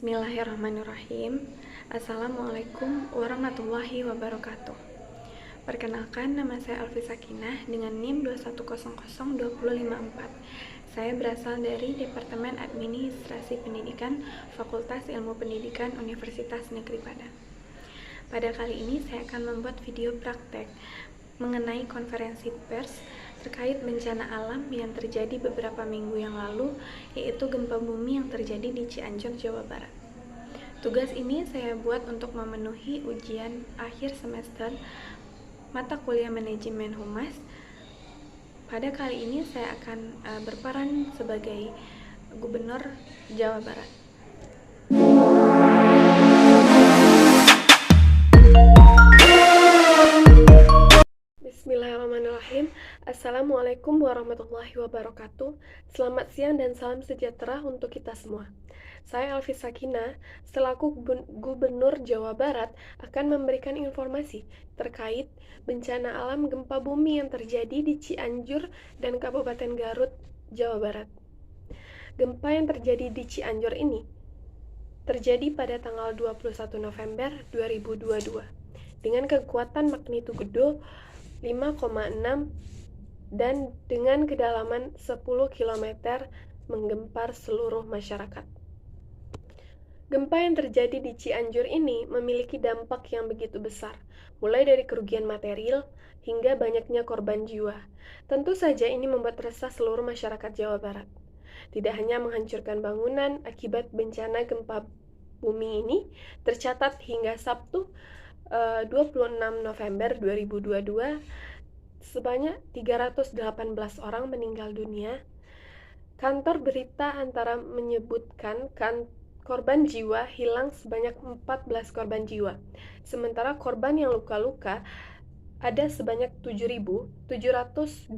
Bismillahirrahmanirrahim. Assalamualaikum warahmatullahi wabarakatuh. Perkenalkan, nama saya Alfi Sakinah dengan NIM 2100254. Saya berasal dari Departemen Administrasi Pendidikan Fakultas Ilmu Pendidikan Universitas Negeri Padang. Pada kali ini saya akan membuat video praktek mengenai konferensi pers terkait bencana alam yang terjadi beberapa minggu yang lalu, yaitu gempa bumi yang terjadi di Cianjur, Jawa Barat. Tugas ini saya buat untuk memenuhi ujian akhir semester mata kuliah manajemen humas. Pada kali ini saya akan berperan sebagai Gubernur Jawa Barat. Bismillahirrahmanirrahim. Assalamualaikum warahmatullahi wabarakatuh. Selamat siang dan salam sejahtera untuk kita semua. Saya Alfi Sakinah, selaku Gubernur Jawa Barat, akan memberikan informasi terkait bencana alam gempa bumi yang terjadi di Cianjur dan Kabupaten Garut, Jawa Barat. Gempa yang terjadi di Cianjur ini terjadi pada tanggal 21 November 2022 dengan kekuatan magnitudo 5,6 dan dengan kedalaman 10 km menggempar seluruh masyarakat. Gempa yang terjadi di Cianjur ini memiliki dampak yang begitu besar, mulai dari kerugian material hingga banyaknya korban jiwa. Tentu saja ini membuat resah seluruh masyarakat Jawa Barat. Tidak hanya menghancurkan bangunan akibat bencana gempa bumi ini, tercatat hingga Sabtu 26 November 2022 sebanyak 318 orang meninggal dunia. Kantor berita antara menyebutkan korban jiwa hilang sebanyak 14 korban jiwa, sementara korban yang luka-luka ada sebanyak 7.729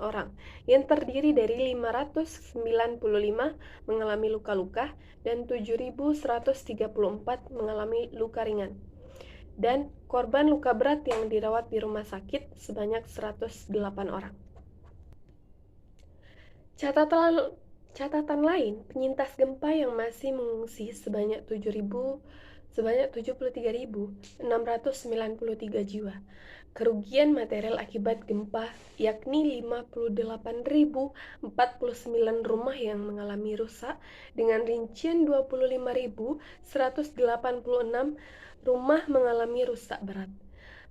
orang, yang terdiri dari 595 mengalami luka-luka dan 7.134 mengalami luka ringan. Dan korban luka berat yang dirawat di rumah sakit sebanyak 108 orang. Catatan lain, penyintas gempa yang masih mengungsi sebanyak 73.693 jiwa. Kerugian material akibat gempa yakni 58.049 rumah yang mengalami rusak dengan rincian 25.186 rumah mengalami rusak berat.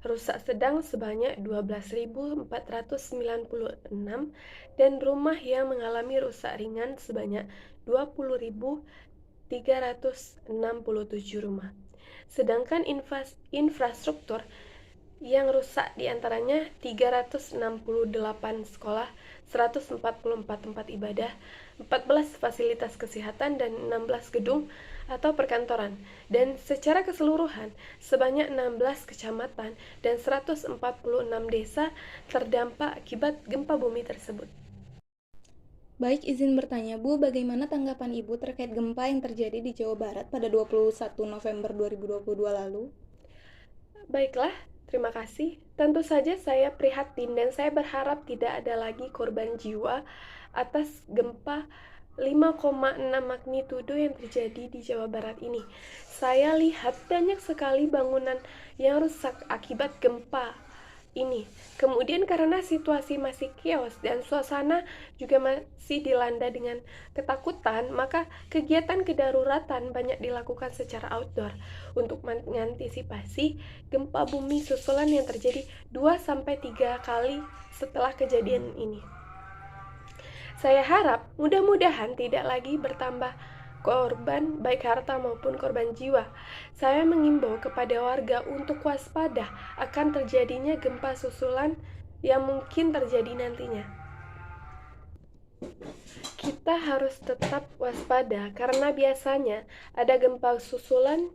Rusak sedang sebanyak 12.496 dan rumah yang mengalami rusak ringan sebanyak 20.367 rumah. Sedangkan infrastruktur yang rusak diantaranya 368 sekolah, 144 tempat ibadah, 14 fasilitas kesehatan, dan 16 gedung atau perkantoran, dan secara keseluruhan sebanyak 16 kecamatan dan 146 desa terdampak akibat gempa bumi tersebut. Baik, izin bertanya, Bu, bagaimana tanggapan Ibu terkait gempa yang terjadi di Jawa Barat pada 21 November 2022 lalu? Baiklah, terima kasih. Tentu saja saya prihatin dan saya berharap tidak ada lagi korban jiwa atas gempa 5,6 magnitudo yang terjadi di Jawa Barat ini. Saya lihat banyak sekali bangunan yang rusak akibat gempa ini. Kemudian karena situasi masih chaos dan suasana juga masih dilanda dengan ketakutan, maka kegiatan kedaruratan banyak dilakukan secara outdoor untuk mengantisipasi gempa bumi susulan yang terjadi 2-3 kali setelah kejadian ini. Saya harap mudah-mudahan tidak lagi bertambah korban baik harta maupun korban jiwa. Saya mengimbau kepada warga untuk waspada akan terjadinya gempa susulan yang mungkin terjadi nantinya. Kita harus tetap waspada karena biasanya ada gempa susulan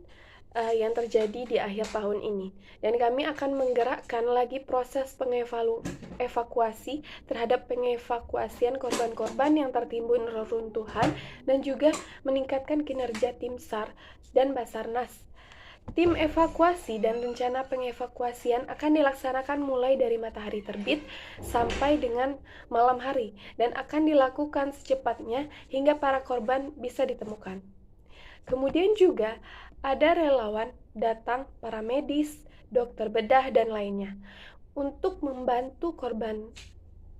yang terjadi di akhir tahun ini, dan kami akan menggerakkan lagi proses evakuasi terhadap pengevakuasian korban-korban yang tertimbun reruntuhan dan juga meningkatkan kinerja tim SAR dan Basarnas. Tim evakuasi dan rencana pengevakuasian akan dilaksanakan mulai dari matahari terbit sampai dengan malam hari dan akan dilakukan secepatnya hingga para korban bisa ditemukan. Kemudian juga ada relawan datang, para medis, dokter bedah, dan lainnya untuk membantu korban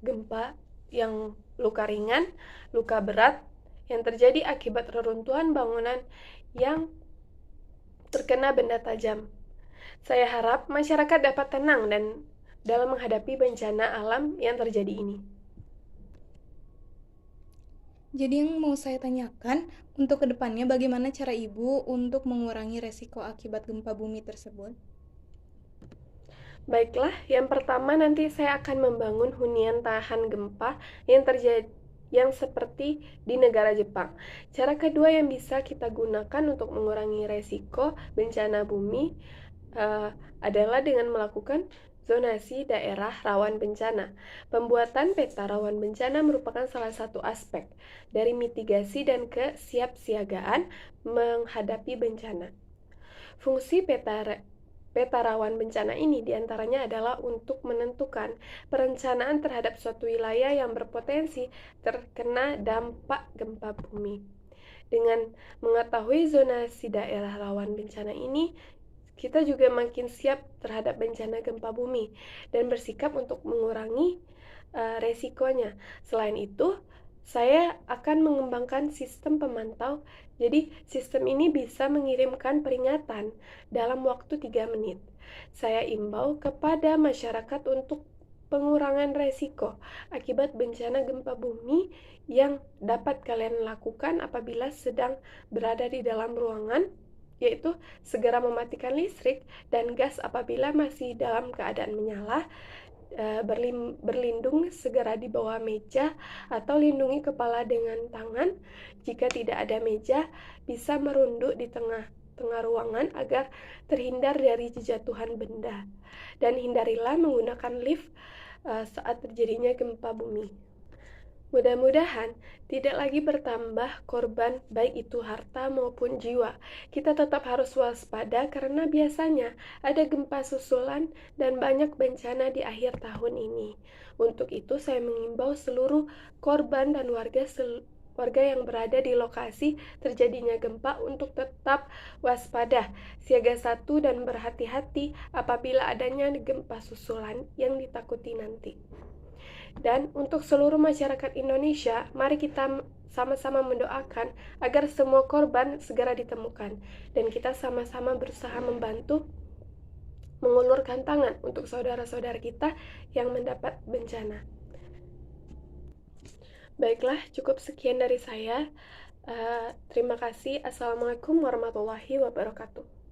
gempa yang luka ringan, luka berat yang terjadi akibat reruntuhan bangunan yang terkena benda tajam. Saya harap masyarakat dapat tenang dan dalam menghadapi bencana alam yang terjadi ini. Jadi yang mau saya tanyakan, untuk kedepannya bagaimana cara Ibu untuk mengurangi resiko akibat gempa bumi tersebut? Baiklah, yang pertama nanti saya akan membangun hunian tahan gempa yang seperti di negara Jepang. Cara kedua yang bisa kita gunakan untuk mengurangi resiko bencana bumi adalah dengan melakukan zonasi daerah rawan bencana. Pembuatan peta rawan bencana merupakan salah satu aspek dari mitigasi dan kesiapsiagaan menghadapi bencana. Fungsi peta rawan bencana ini diantaranya adalah untuk menentukan perencanaan terhadap suatu wilayah yang berpotensi terkena dampak gempa bumi. Dengan mengetahui zonasi daerah rawan bencana ini, kita juga makin siap terhadap bencana gempa bumi dan bersikap untuk mengurangi resikonya. Selain itu, saya akan mengembangkan sistem pemantau. Jadi, sistem ini bisa mengirimkan peringatan dalam waktu 3 menit. Saya imbau kepada masyarakat untuk pengurangan resiko akibat bencana gempa bumi yang dapat kalian lakukan apabila sedang berada di dalam ruangan, yaitu segera mematikan listrik dan gas apabila masih dalam keadaan menyala, berlindung segera di bawah meja atau lindungi kepala dengan tangan. Jika tidak ada meja, bisa merunduk di tengah ruangan agar terhindar dari jejatuhan benda. Dan hindarilah menggunakan lift saat terjadinya gempa bumi. Mudah-mudahan tidak lagi bertambah korban baik itu harta maupun jiwa. Kita tetap harus waspada karena biasanya ada gempa susulan dan banyak bencana di akhir tahun ini. Untuk itu saya mengimbau seluruh korban dan warga yang berada di lokasi terjadinya gempa untuk tetap waspada, siaga 1 dan berhati-hati apabila adanya gempa susulan yang ditakuti nanti. Dan untuk seluruh masyarakat Indonesia, mari kita sama-sama mendoakan agar semua korban segera ditemukan dan kita sama-sama berusaha membantu mengulurkan tangan untuk saudara-saudara kita yang mendapat bencana. Baiklah, cukup sekian dari saya. Terima kasih. Assalamualaikum warahmatullahi wabarakatuh.